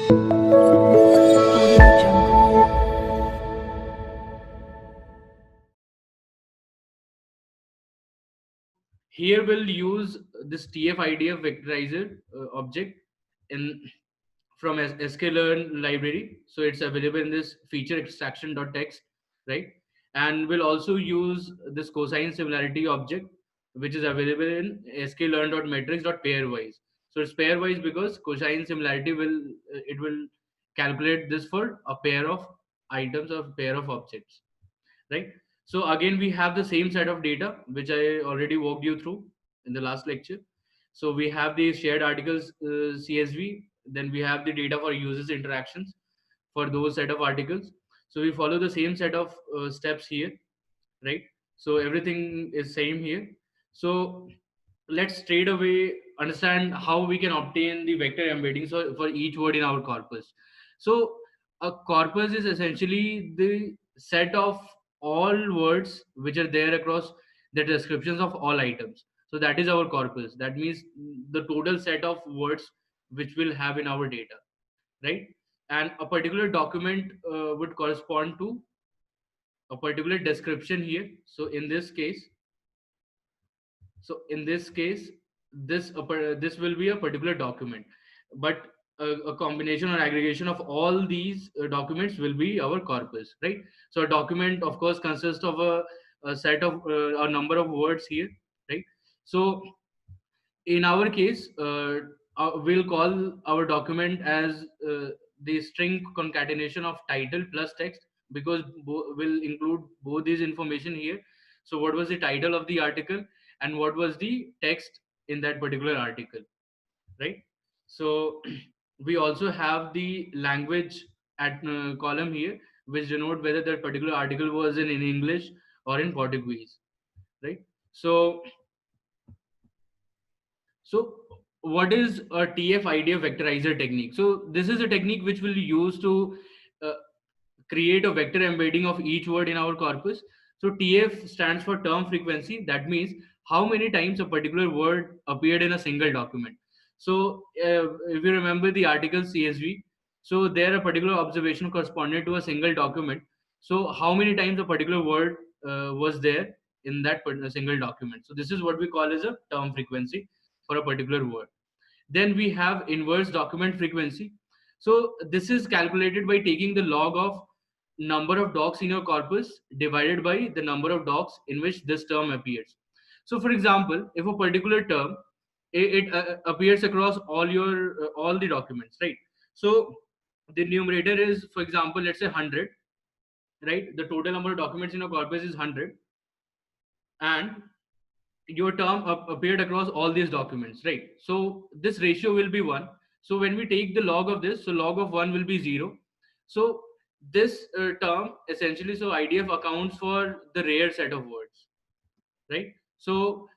Here we'll use this Tf-Idf vectorizer object in from sklearn library. So it's available in this feature extraction.txt, right? And we'll also use this cosine similarity object, which is available in sklearn.metrics.pairwise. So it's pairwise because cosine similarity will it will calculate this for a pair of items or pair of objects, right? So again, we have the same set of data which I already walked you through in the last lecture. So we have the shared articles CSV, then we have the data for users interactions for those set of articles. So we follow the same set of steps here, right? So everything is same here. So let's straight away understand how we can obtain the vector embeddings for each word in our corpus. So a corpus is essentially the set of all words which are there across the descriptions of all items. So that is our corpus. That means the total set of words which we'll have in our data, right? And a particular document would correspond to a particular description here. So in this case, this will be a particular document, but a combination or aggregation of all these documents will be our corpus, right? So a document, of course, consists of a set of a number of words here, right? So in our case, we'll call our document as the string concatenation of title plus text, because will include both these information here. So what was the title of the article and what was the text in that particular article, right? So we also have the language at column here, which denote whether that particular article was in English or in Portuguese, right? So what is a Tf-Idf vectorizer technique? So this is a technique which will use to uh, create a vector embedding of each word in our corpus. So Tf stands for term frequency. That means how many times a particular word appeared in a single document. So if you remember the article CSV, so there a particular observation corresponded to a single document. So how many times a particular word was there in that single document. So this is what we call as a term frequency for a particular word. Then we have inverse document frequency. So this is calculated by taking the log of number of docs in your corpus divided by the number of docs in which this term appears. So for example, if a particular term it appears across all the documents, right? So the numerator is, for example, let's say 100, right? The total number of documents in a corpus is 100, and your term appeared across all these documents, right? So this ratio will be 1. So when we take the log of this, so log of 1 will be 0. So this term essentially, so IDF accounts for the rare set of words, right? So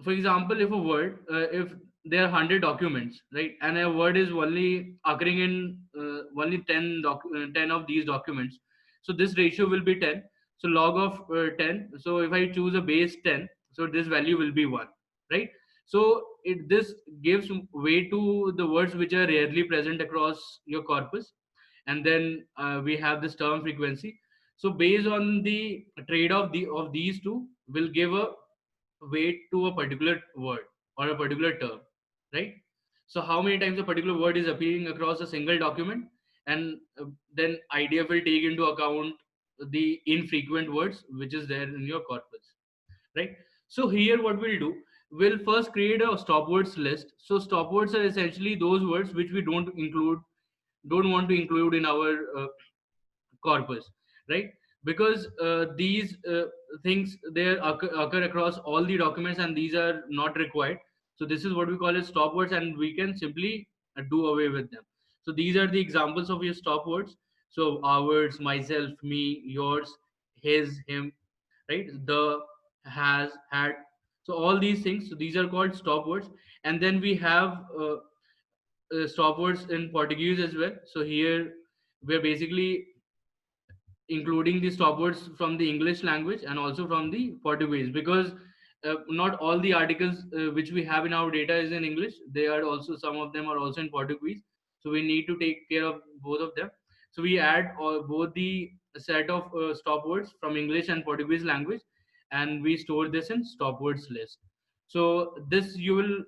for example, if a word if there are 100 documents, right, and a word is only occurring in only 10 of these documents, so this ratio will be 10. So log of 10, so if I choose a base 10, so this value will be 1, right? So this gives way to the words which are rarely present across your corpus. And then we have this term frequency. So based on the trade of these two will give a weight to a particular word or a particular term, right? So how many times a particular word is appearing across a single document, and then IDF will take into account the infrequent words which is there in your corpus, right? So here what we'll do, we'll first create a stop words list. So stop words are essentially those words which we don't want to include in our corpus, right? Because these things they occur across all the documents and these are not required. So this is what we call as stop words, and we can simply do away with them. So these are the examples of your stop words. So ours, myself, me, yours, his, him, right? The, has, had. So all these things, so these are called stop words. And then we have stop words in Portuguese as well. So here we're basically including the stop words from the English language and also from the Portuguese, because not all the articles which we have in our data is in English. They are also, some of them are also in Portuguese. So we need to take care of both of them. So we add both the set of stop words from English and Portuguese language, and we store this in stop words list. So this you will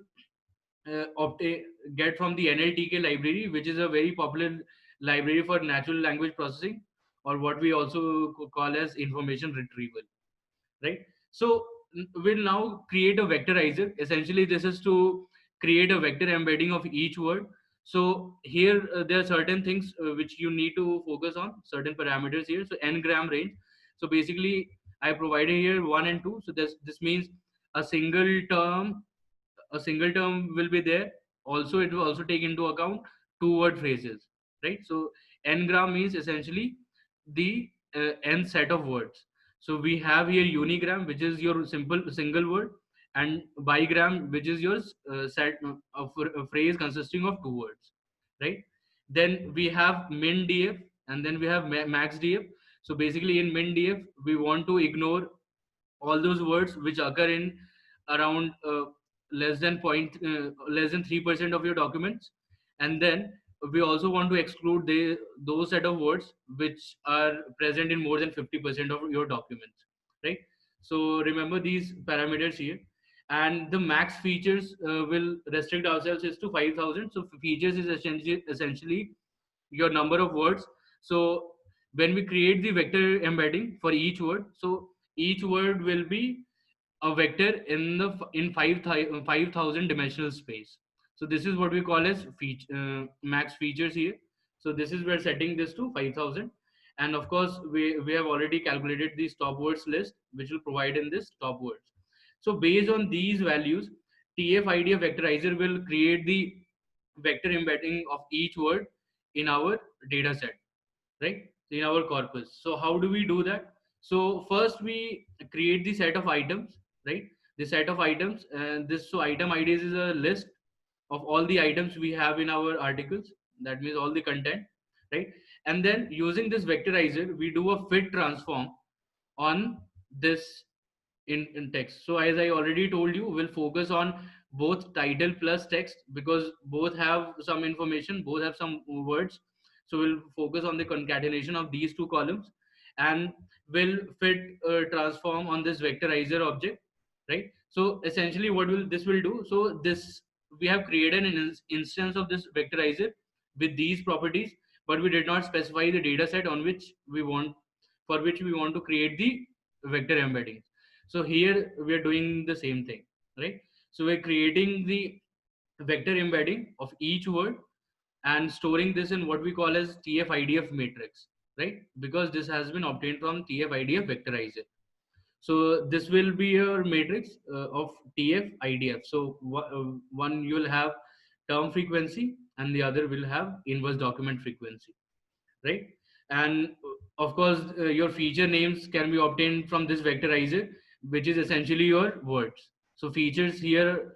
get from the NLTK library, which is a very popular library for natural language processing, or what we also call as information retrieval, right? So we'll now create a vectorizer. Essentially, this is to create a vector embedding of each word. So here there are certain things which you need to focus on, certain parameters here. So n-gram range. So basically, I provided here 1 and 2. So this means a single term a single term will be there. Also, it will also take into account two word phrases, right? So n-gram means essentially the n set of words. So we have here unigram, which is your simple single word, and bigram, which is your set of a phrase consisting of two words, right? Then we have min df, and then we have max df. So basically in min df we want to ignore all those words which occur in around less than 3% of your documents. And then we also want to exclude those set of words which are present in more than 50% of your documents, right? So remember these parameters here. And the max features will restrict ourselves is to 5,000. So features is essentially your number of words. So when we create the vector embedding for each word, so each word will be a vector in 5,000 dimensional space. So this is what we call as max features here. So this is we're setting this to 5,000. And of course we have already calculated the stop words list, which will provide in this stop words. So based on these values, Tf-Idf vectorizer will create the vector embedding of each word in our data set, right? In our corpus. So how do we do that? So first we create the set of items, right? The set of items, and this, so item IDs is a list of all the items we have in our articles. That means all the content, right? And then using this vectorizer, we do a fit transform on this in text. So as I already told you, we'll focus on both title plus text, because both have some information, both have some words. So we'll focus on the concatenation of these two columns, and will fit transform on this vectorizer object, right? So essentially what will this will do, so this we have created an instance of this vectorizer with these properties, but we did not specify the data set on which we want, for which we want to create the vector embeddings. So here we are doing the same thing, right? So we're creating the vector embedding of each word and storing this in what we call as Tf-Idf matrix, right? Because this has been obtained from Tf-Idf vectorizer. So this will be your matrix of Tf-Idf. So one you will have term frequency, and the other will have inverse document frequency, right? And of course your feature names can be obtained from this vectorizer, which is essentially your words. So features here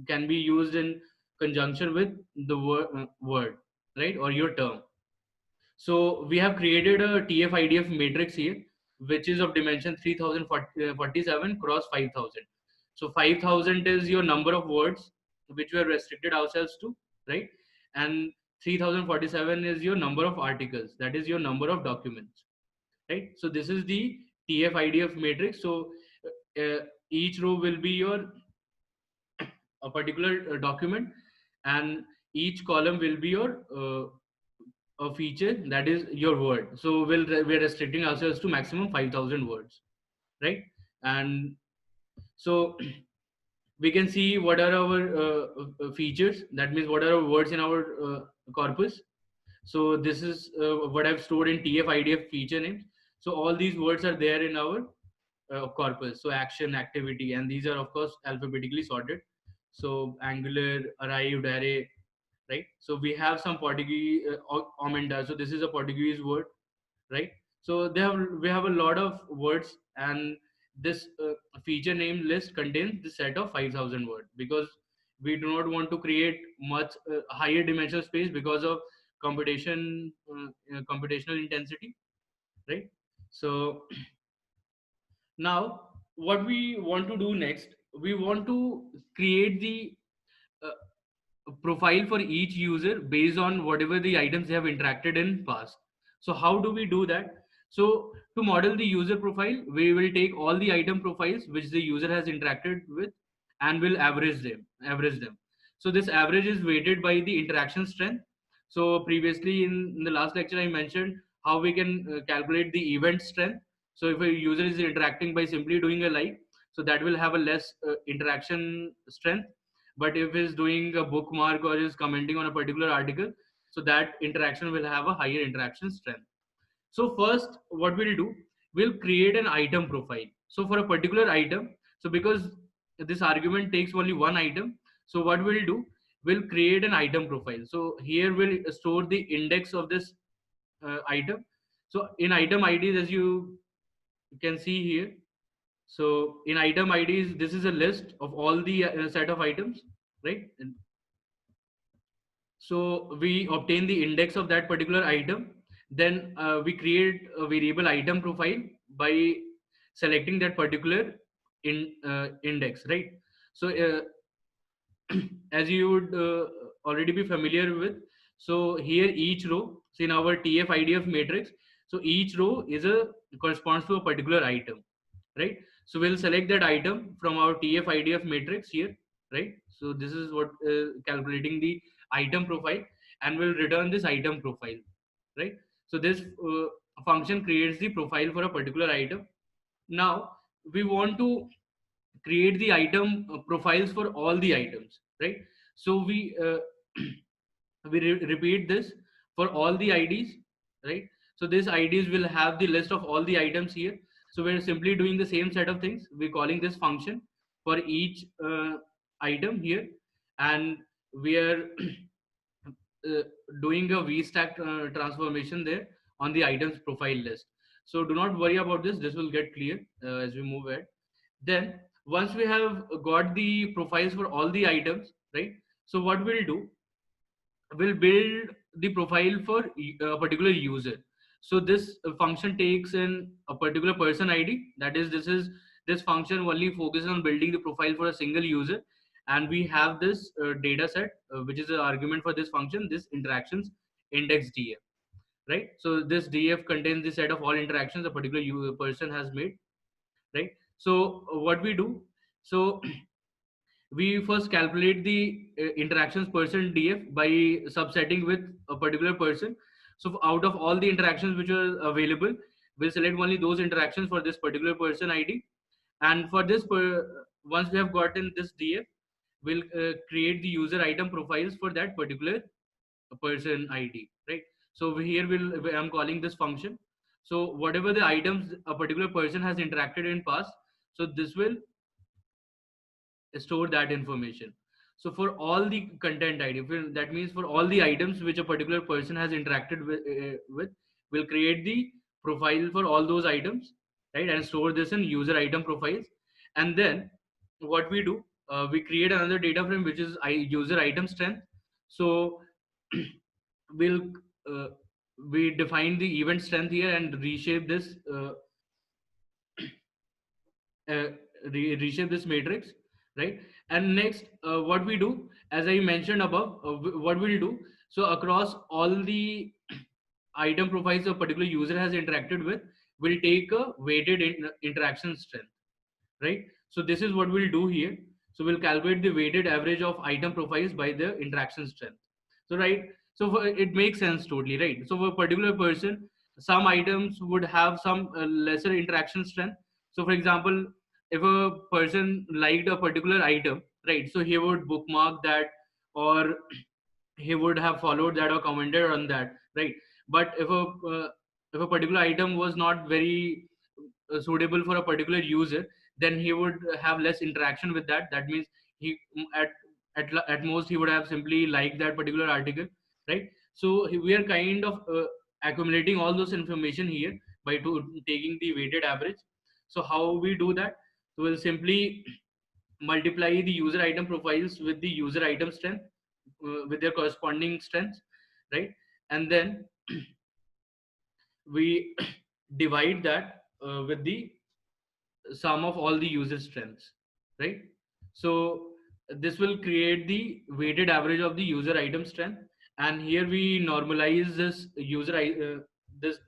can be used in conjunction with the word, right, or your term. So we have created a Tf-Idf matrix here, which is of dimension 3047 cross 5,000. So 5,000 is your number of words which we have restricted ourselves to, right? And 3047 is your number of articles, that is your number of documents, right? So this is the Tf-Idf matrix. So each row will be your a particular document, and each column will be your a feature, that is your word. So we're restricting ourselves to maximum 5,000 words, right? And so we can see what are our features, that means what are our words in our corpus. So this is what I've stored in Tf-Idf feature names. So all these words are there in our corpus. So action, activity, and these are of course alphabetically sorted. So angular, arrived, array, right? So we have some Portuguese aumenta. So this is a Portuguese word, right? So we have a lot of words, and this feature name list contains the set of 5,000 words, because we do not want to create much higher dimensional space because of computational intensity, right? So now what we want to do next, we want to create the uh, profile for each user based on whatever the items they have interacted in past. So how do we do that? So to model the user profile, we will take all the item profiles which the user has interacted with and will average them. So this average is weighted by the interaction strength. So previously in the last lecture I mentioned how we can calculate the event strength. So if a user is interacting by simply doing a like, so that will have a less interaction strength. But if he's doing a bookmark or is commenting on a particular article, so that interaction will have a higher interaction strength. So first what we'll do, we'll create an item profile. So for a particular item, so because this argument takes only one item, so what we'll do, we'll create an item profile. So here we'll store the index of this item. So in item IDs, as you can see here, so in item IDs, this is a list of all the set of items, right? And so we obtain the index of that particular item. Then we create a variable item profile by selecting that particular index, right? So as you would already be familiar with, so here each row, so in our Tf-Idf matrix, so each row is a corresponds to a particular item, right? So we'll select that item from our Tf-Idf matrix here, right? So this is what calculating the item profile, and we'll return this item profile, right? So this function creates the profile for a particular item. Now we want to create the item profiles for all the items, right? So we repeat this for all the IDs, right? So this IDs will have the list of all the items here. So we're simply doing the same set of things. We're calling this function for each item here, and we are uh, doing a vstack transformation there on the items profile list. So do not worry about this. This will get clear as we move ahead. Then once we have got the profiles for all the items, right? So what we'll do, will build the profile for a particular user. So this function takes in a particular person ID. That is, this function only focuses on building the profile for a single user, and we have this data set which is an argument for this function, this interactions index df, right? So this df contains the set of all interactions a particular person has made, right? So what we do, so we first calculate the interactions person df by subsetting with a particular person. So out of all the interactions which are available, we'll select only those interactions for this particular person id. And for this once we have gotten this df, we'll create the user item profiles for that particular person id, right? So here I'm calling this function. So whatever the items a particular person has interacted in past, so this will store that information. So for all the content id, that means for all the items which a particular person has interacted with, we'll create the profile for all those items, right? And store this in user item profiles. And then what we do, we create another data frame which is user item strength. So we'll uh, we define the event strength here and reshape this uh, reshape this matrix, right? And next what we do, as I mentioned above, what we'll do, so across all the item profiles a particular user has interacted with, we'll take a weighted interaction strength, right? So this is what we'll do here. So we'll calculate the weighted average of item profiles by the interaction strength. So right, so it makes sense totally, right? So for a particular person, some items would have some lesser interaction strength. So for example, if a person liked a particular item, right, so he would bookmark that, or he would have followed that or commented on that, right? But if a particular item was not very suitable for a particular user, then he would have less interaction with that. That means he at most he would have simply liked that particular article, right? So we are kind of accumulating all those information here by taking the weighted average. So how we do that, so we'll simply multiply the user item profiles with the user item strength, with their corresponding strengths, right? And then we divide that with the sum of all the user strengths, right? So this will create the weighted average of the user item strength. And here we normalize this this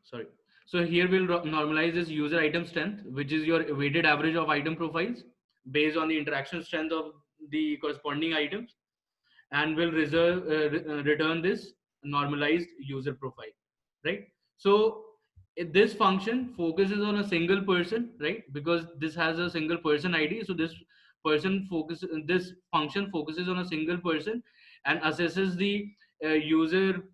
sorry. So here we'll normalize this user item strength, which is your weighted average of item profiles based on the interaction strength of the corresponding items, and will return this normalized user profile, right? So this function focuses on a single person, right? Because this has a single person id, so this function focuses on a single person and assesses the user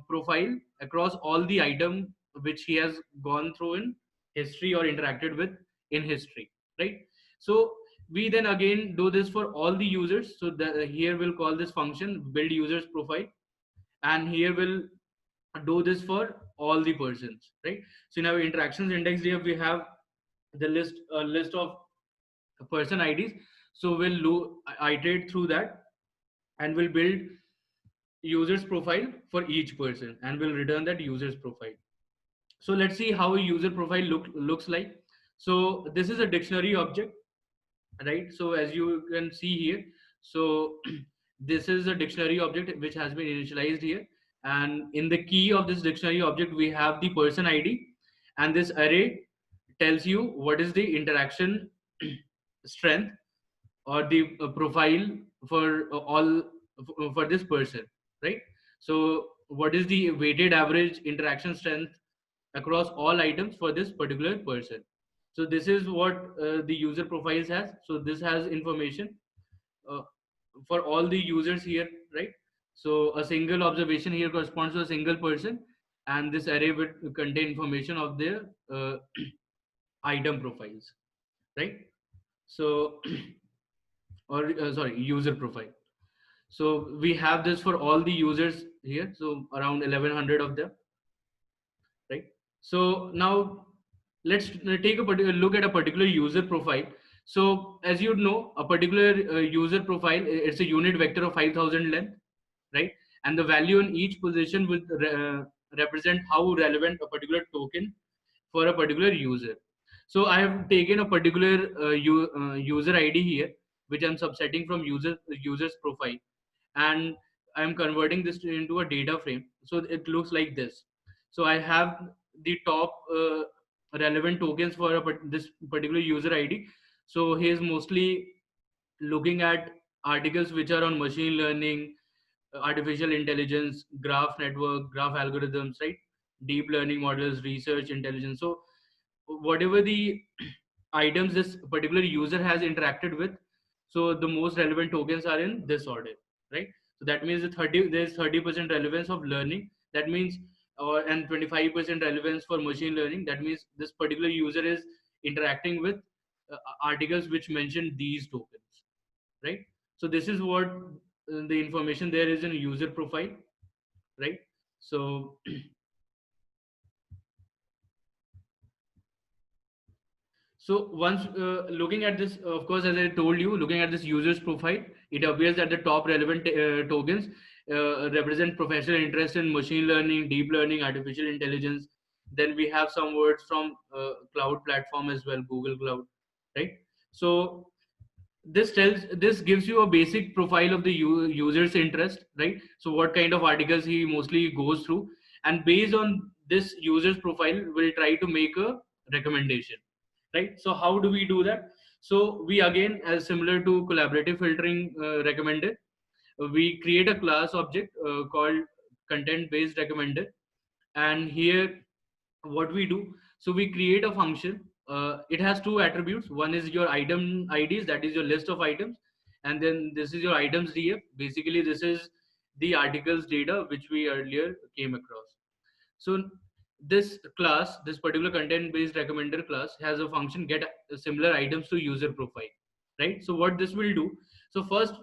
profile across all the item which he has gone through in history or interacted with in history, right? So we then again do this for all the users. So here we'll call this function build users profile, and here we'll do this for all the persons, right? So in our interactions index here we have the list of person ids. So we'll iterate through that, and we'll build users profile for each person, and we'll return that users profile. So let's see how a user profile looks like. So this is a dictionary object, right? So as you can see here, so this is a dictionary object which has been initialized here, and in the key of this dictionary object we have the person id, and this array tells you what is the interaction strength or the profile for all for this person, right? So what is the weighted average interaction strength across all items for this particular person. So this is what the user profiles has. So this has information uh, for all the users here, right? So a single observation here corresponds to a single person, and this array would contain information of their item profiles, right? So or sorry, user profile. So we have this for all the users here, so around 1100 of them, right? So now let's take a particular look at a particular user profile. So as you know, a particular user profile, it's a unit vector of 5000 length, right? And the value in each position will represent how relevant a particular token for a particular user. So I have taken a particular user id here, which I'm subsetting from user's profile, and I'm converting this into a data frame. So it looks like this. So I have the top relevant tokens for this particular user ID. So he is mostly looking at articles which are on machine learning, artificial intelligence, graph network, graph algorithms, right? Deep learning models, research intelligence. So whatever the items this particular user has interacted with, so the most relevant tokens are in this order, right? So that means there's 30% relevance of learning, that means, and 25% relevance for machine learning, that means this particular user is interacting with articles which mention these tokens, right? So this is what the information there is in a user profile, right? So so once looking at this, of course, as I told you, looking at this user's profile, it appears that the top relevant tokens represent professional interest in machine learning, deep learning, artificial intelligence. Then we have some words from cloud platform as well, Google Cloud, right? So this gives you a basic profile of the user's interest, right? So what kind of articles he mostly goes through, and based on this user's profile, we'll try to make a recommendation, right? So how do we do that? So we again, as similar to collaborative filtering recommended, we create a class object called content based recommender, and here what we do, so we create a function. It has two attributes. One is your item ids, that is your list of items, and then this is your items df. Basically this is the articles data which we earlier came across. So this class, this particular content based recommender class, has a function get similar items to user profile, right? So what this will do, so first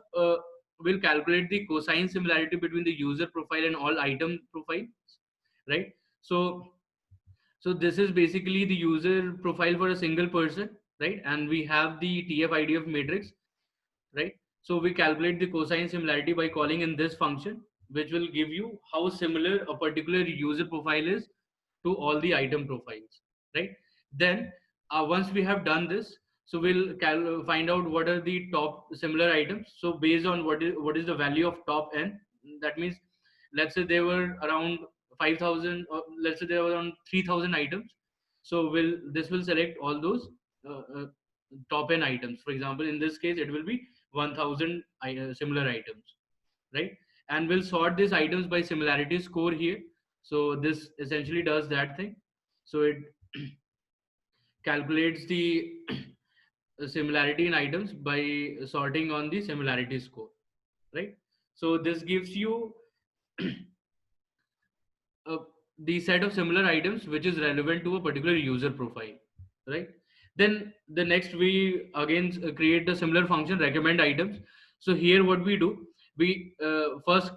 we'll calculate the cosine similarity between the user profile and all item profiles, right? So this is basically the user profile for a single person, right? And we have the Tf-Idf matrix, right? So we calculate the cosine similarity by calling in this function, which will give you how similar a particular user profile is to all the item profiles, right? Then once we have done this, So we'll find out what are the top similar items. So based on what is the value of top n, that means let's say there were around 5,000, or let's say there were around 3,000 items. So will select all those uh, uh, top n items. For example, in this case, it will be 1,000 similar items, right? And we'll sort these items by similarity score here. So this essentially does that thing. So it calculates the similarity in items by sorting on the similarity score, right? So this gives you uh, the set of similar items which is relevant to a particular user profile, right? Then the next, we again create the similar function recommend items. So here what we do, we first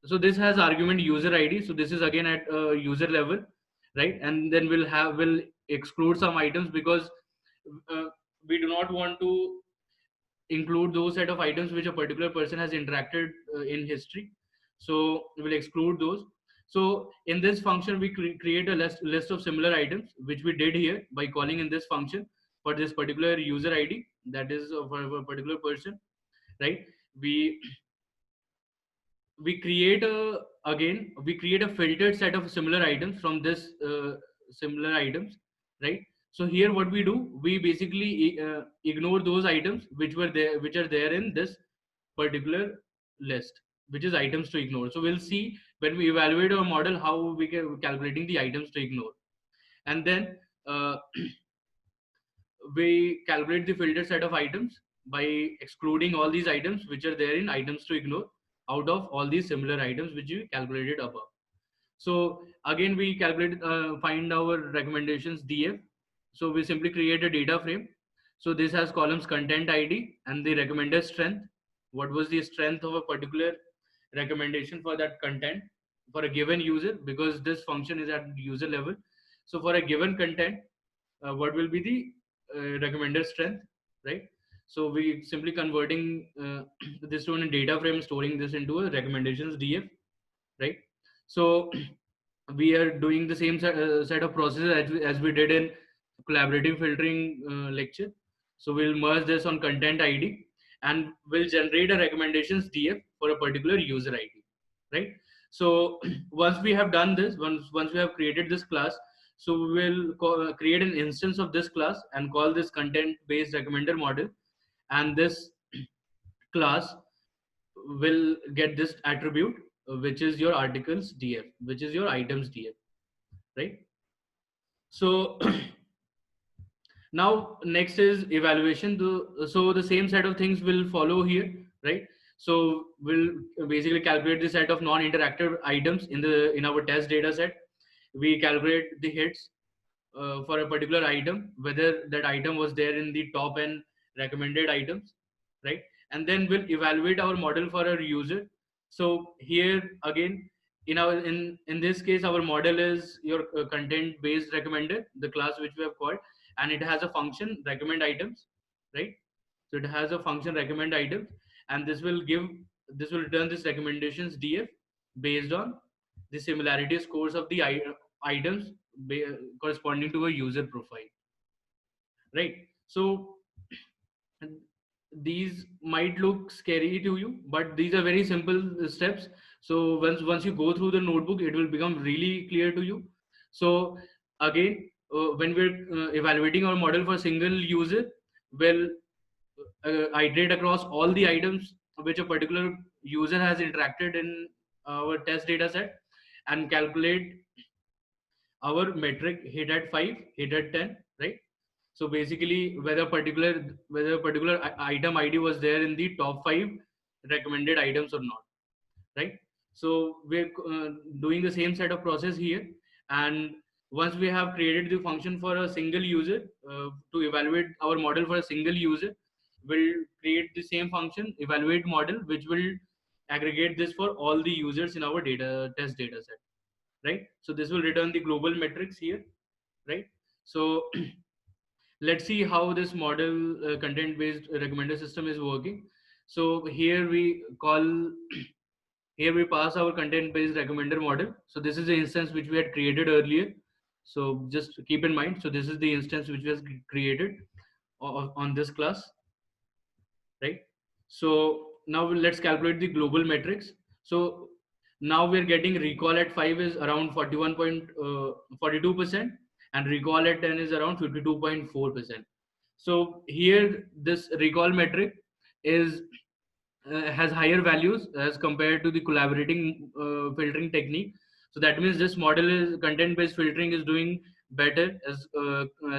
so this has argument user id, so this is again at user level, right? And then we'll exclude some items because uh, we do not want to include those set of items which a particular person has interacted in history. So we will exclude those. So in this function, we create a list of similar items, which we did here by calling in this function for this particular user ID, that is for a particular person, right? We we create a again we create a filtered set of similar items from this similar items, right? So here what we do, we basically ignore those items which are there in this particular list, which is items to ignore. So we'll see when we evaluate our model how we can calculating the items to ignore. And then uh, we calculate the filtered set of items by excluding all these items which are there in items to ignore out of all these similar items which we calculated above. So again, we calculate find our recommendations df. So we simply create a data frame. So this has columns content id and the recommended strength. What was the strength of a particular recommendation for that content for a given user, because this function is at user level. So for a given content, what will be the recommended strength, right? So we simply converting this to a data frame, storing this into a recommendations df, right? So we are doing the same set of processes as we did in collaborative filtering lecture. So we'll merge this on content id and we'll generate a recommendations df for a particular user id, right? So once we have done this, once we have created this class, so we will create an instance of this class and call this content based recommender model. And this class will get this attribute, which is your articles df, which is your items df, right? So now next is evaluation. So the same set of things will follow here, right? So we'll basically calculate the set of non-interactive items in our test data set. We calculate the hits for a particular item, whether that item was there in the top n recommended items, right? And then we'll evaluate our model for our user. So here again, in this case, our model is your content based recommender, the class which we have called, and it has a function recommend items, right? So it has a function recommend items, and this will return this recommendations df based on the similarity scores of the items corresponding to a user profile, right? So these might look scary to you, but these are very simple steps. So once you go through the notebook, it will become really clear to you. So again, when we're evaluating our model for a single user, we'll iterate across all the items which a particular user has interacted in our test data set and calculate our metric hit at 5, hit at 10, right? So basically whether a particular item id was there in the top 5 recommended items or not, right? So we're doing the same set of process here. And once we have created the function for a single user, to evaluate our model for a single user, we'll create the same function evaluate model, which will aggregate this for all the users in our test data set, right? So this will return the global metrics here, right? So let's see how this model content based recommender system is working. So here we call here we pass our content based recommender model. So this is the instance which we had created earlier. So just keep in mind, so this is the instance which was created on this class, right? So now let's calculate the global metrics. So now we're getting recall at 5 is around 41.42%, and recall at 10 is around 52.4%. So here this recall metric is has higher values as compared to the collaborating filtering technique. So that means this model is content based filtering is doing better as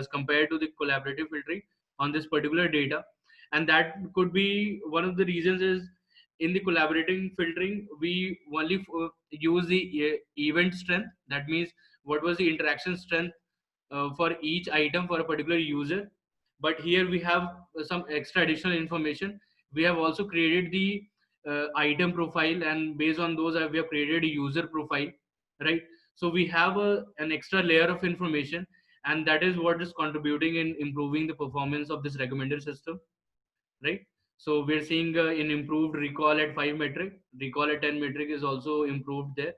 compared to the collaborative filtering on this particular data. And that could be one of the reasons is in the collaborating filtering we only use the event strength. That means what was the interaction strength for each item for a particular user. But here we have some extra additional information. We have also created the item profile, and based on those we have created a user profile, right? So we have an extra layer of information, and that is what is contributing in improving the performance of this recommender system, right? So we're seeing in improved recall at 5 metric, recall at 10 metric is also improved there,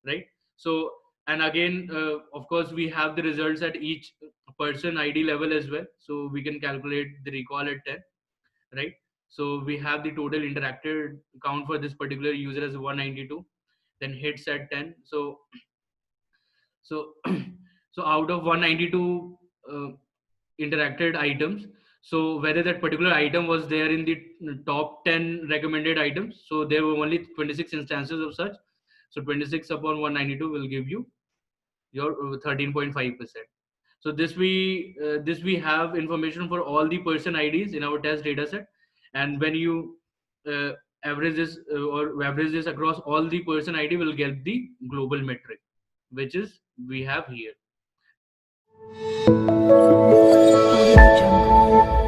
right? So, and again of course we have the results at each person id level as well, so we can calculate the recall at 10, right? So we have the total interacted count for this particular user as 192, then hits at 10. So so out of 192 interacted items, so whether that particular item was there in the top 10 recommended items, so there were only 26 instances of such. So 26 upon 192 will give you your 13.5%. So this we have information for all the person ids in our test data set. And when you uh, average this or average this across all the person id, will get the global metric, which is we have here. Audio Jungle.